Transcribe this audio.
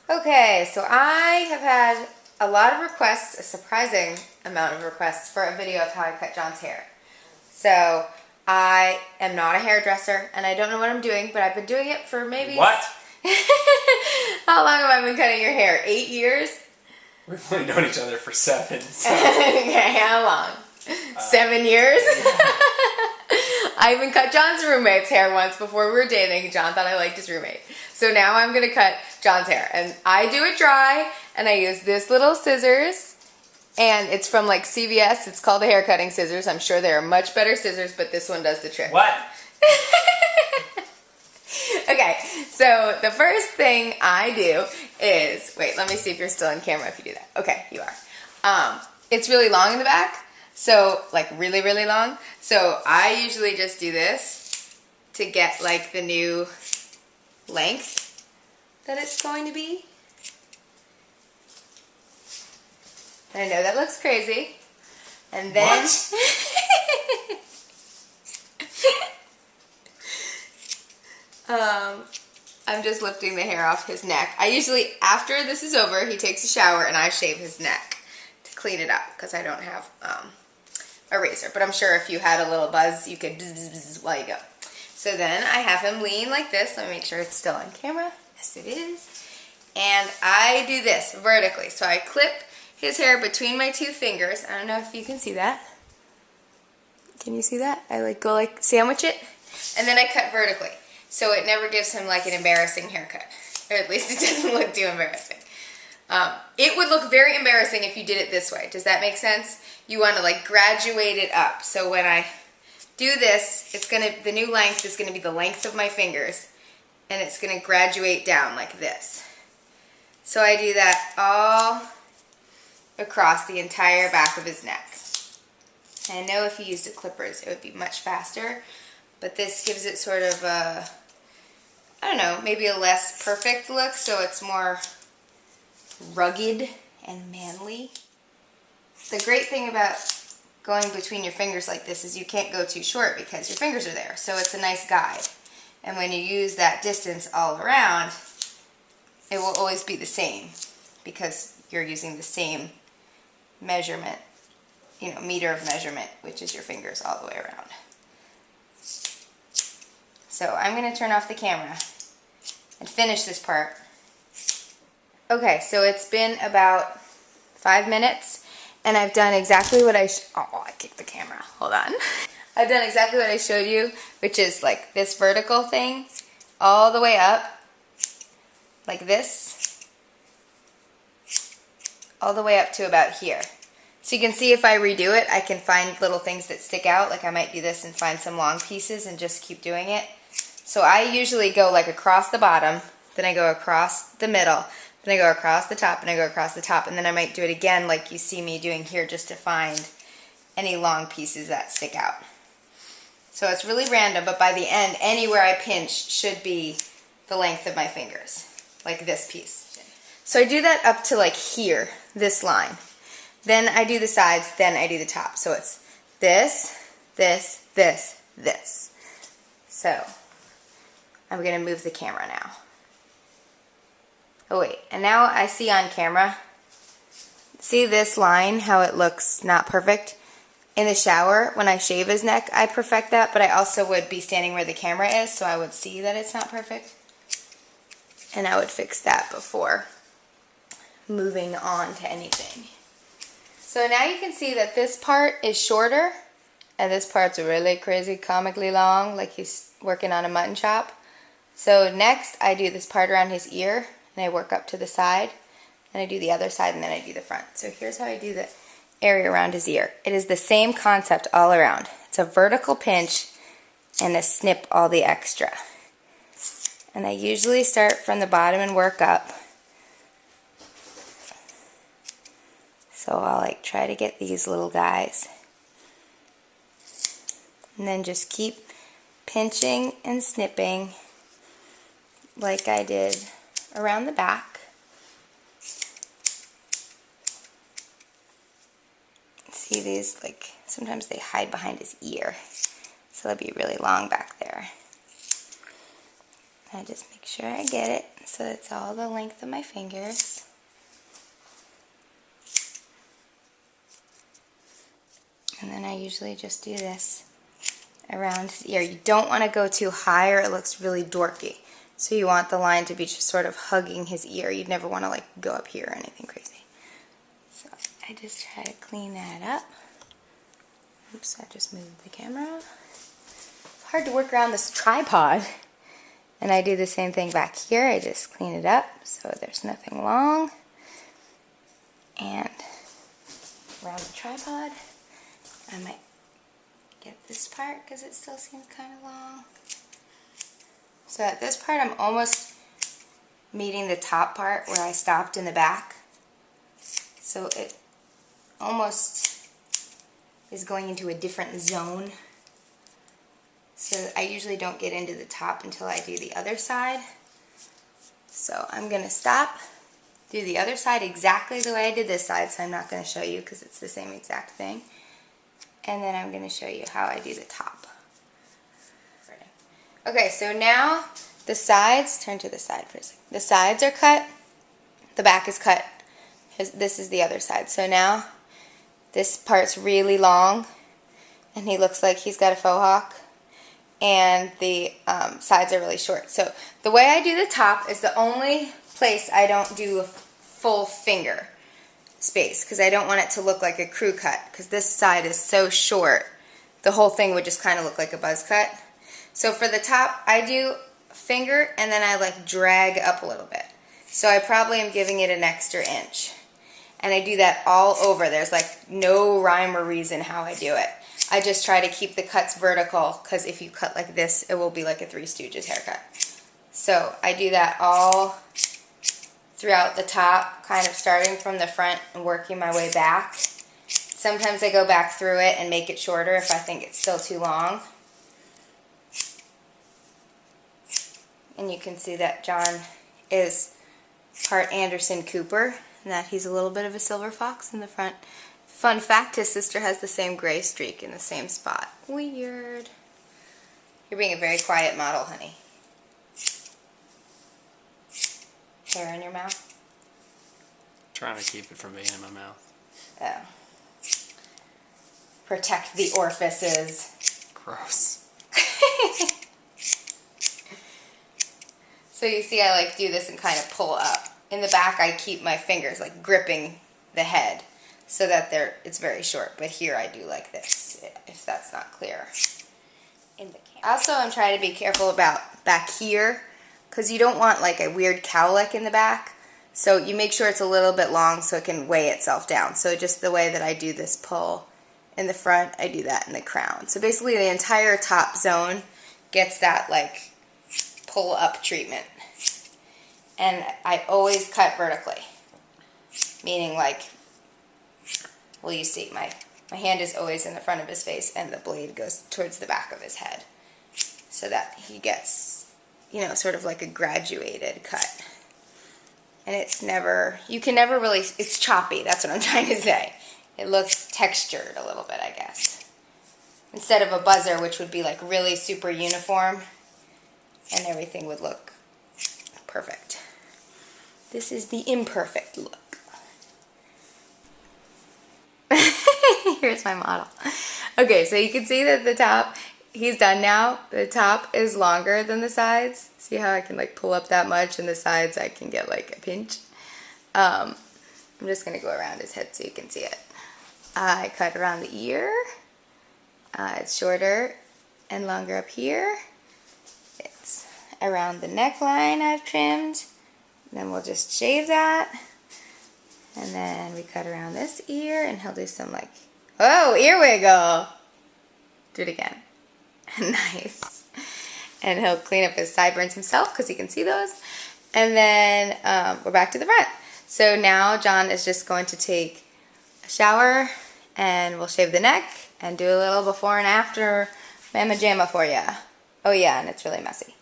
Okay, so I have had a lot of requests, a surprising amount of requests for a video of how I cut John's hair. So I am not a hairdresser and I don't know what I'm doing, but I've been doing it for maybe... What? How long have I been cutting your hair? 8 years? We've only known each other for 7. So. Okay, how long? 7 years? I even cut John's roommate's hair once before we were dating. John thought I liked his roommate. So now I'm going to cut John's hair. And I do it dry, and I use this little scissors. And it's from like CVS. It's called the hair cutting scissors. I'm sure there are much better scissors, but this one does the trick. What? Okay, so the first thing I do is, wait, let me see if you're still on camera if you do that. Okay, you are. It's really long in the back, so like really, really long. So I usually just do this to get like the new length that it's going to be. I know that looks crazy. And then... What? I'm just lifting the hair off his neck. I usually, after this is over, he takes a shower and I shave his neck to clean it up because I don't have a razor. But I'm sure if you had a little buzz, you could bzz, bzz, bzz while you go. So then I have him lean like this. Let me make sure it's still on camera. Yes, it is. And I do this vertically. So I clip his hair between my two fingers. I don't know if you can see that. Can you see that? I like go like sandwich it. And then I cut vertically. So it never gives him like an embarrassing haircut. Or at least it doesn't look too embarrassing. It would look very embarrassing if you did it this way. Does that make sense? You want to like graduate it up. So when I do this, the new length is gonna be the length of my fingers. And it's gonna graduate down like this. So I do that all across the entire back of his neck. And I know if you used the clippers, it would be much faster. But this gives it sort of a, I don't know, maybe a less perfect look, so it's more rugged and manly. The great thing about going between your fingers like this is you can't go too short because your fingers are there, so it's a nice guide. And when you use that distance all around, it will always be the same because you're using the same measurement, meter of measurement, which is your fingers all the way around. So I'm going to turn off the camera and finish this part. Okay, so it's been about 5 minutes and I've done exactly what I kicked the camera. Hold on. I've done exactly what I showed you, which is like this vertical thing all the way up, like this, all the way up to about here. So you can see if I redo it, I can find little things that stick out. Like I might do this and find some long pieces and just keep doing it. So I usually go like across the bottom, then I go across the middle, then I go across the top, and I go across the top, and then I might do it again like you see me doing here just to find any long pieces that stick out. So it's really random, but by the end, anywhere I pinch should be the length of my fingers, like this piece. So I do that up to like here, this line. Then I do the sides, then I do the top. So it's this, this, this, this. So I'm going to move the camera now. Oh wait, and now I see on camera, see this line, how it looks not perfect? In the shower, when I shave his neck, I perfect that, but I also would be standing where the camera is, so I would see that it's not perfect. And I would fix that before moving on to anything. So now you can see that this part is shorter, and this part's really crazy, comically long, like he's working on a mutton chop. So next, I do this part around his ear, and I work up to the side, and I do the other side, and then I do the front. So here's how I do the area around his ear. It is the same concept all around. It's a vertical pinch and a snip all the extra. And I usually start from the bottom and work up. So I'll like try to get these little guys. And then just keep pinching and snipping like I did around the back. See these, like sometimes they hide behind his ear. So it'll be really long back there. I just make sure I get it so it's all the length of my fingers. And then I usually just do this around his ear. You don't want to go too high or it looks really dorky. So you want the line to be just sort of hugging his ear. You'd never want to like go up here or anything crazy. So I just try to clean that up. Oops, I just moved the camera. It's hard to work around this tripod. And I do the same thing back here. I just clean it up so there's nothing long. And around the tripod, I might get this part because it still seems kind of long. So at this part, I'm almost meeting the top part where I stopped in the back. So it almost is going into a different zone. So I usually don't get into the top until I do the other side. So I'm going to stop, do the other side exactly the way I did this side, so I'm not going to show you because it's the same exact thing. And then I'm going to show you how I do the top. Okay, so now the sides, turn to the side for a second. The sides are cut, the back is cut. This is the other side. So now this part's really long and he looks like he's got a faux hawk. And the sides are really short. So the way I do the top is the only place I don't do a full finger space because I don't want it to look like a crew cut because this side is so short the whole thing would just kind of look like a buzz cut. So for the top I do a finger and then I like drag up a little bit. So I probably am giving it an extra inch. And I do that all over. There's like no rhyme or reason how I do it. I just try to keep the cuts vertical because if you cut like this, it will be like a Three Stooges haircut. So I do that all throughout the top, kind of starting from the front and working my way back. Sometimes I go back through it and make it shorter if I think it's still too long. And you can see that John is part Anderson Cooper and that he's a little bit of a silver fox in the front. Fun fact, his sister has the same gray streak in the same spot. Weird. You're being a very quiet model, honey. Hair in your mouth? Trying to keep it from being in my mouth. Oh. Protect the orifices. Gross. So you see I like do this and kind of pull up. In the back I keep my fingers like gripping the head so that it's very short. But here I do like this, if that's not clear. In the camera. Also I'm trying to be careful about back here because you don't want like a weird cowlick in the back. So you make sure it's a little bit long so it can weigh itself down. So just the way that I do this pull in the front, I do that in the crown. So basically the entire top zone gets that like pull up treatment. And I always cut vertically. Meaning like, well you see, my hand is always in the front of his face and the blade goes towards the back of his head. So that he gets, you know, sort of like a graduated cut. And it's never, you can never really, it's choppy, that's what I'm trying to say. It looks textured a little bit, I guess. Instead of a buzzer, which would be like really super uniform, and everything would look perfect. This is the imperfect look. Here's my model. Okay, so you can see that the top, he's done now. The top is longer than the sides. See how I can like pull up that much, and the sides I can get like a pinch. I'm just going to go around his head so you can see it. I cut around the ear. It's shorter and longer up here. It's around the neckline I've trimmed. Then we'll just shave that. And then we cut around this ear and he'll do some like, oh, ear wiggle. Do it again. Nice. And he'll clean up his sideburns himself because he can see those. And then we're back to the front. So now John is just going to take a shower and we'll shave the neck and do a little before and after mamma jamma for you. Oh yeah, and it's really messy.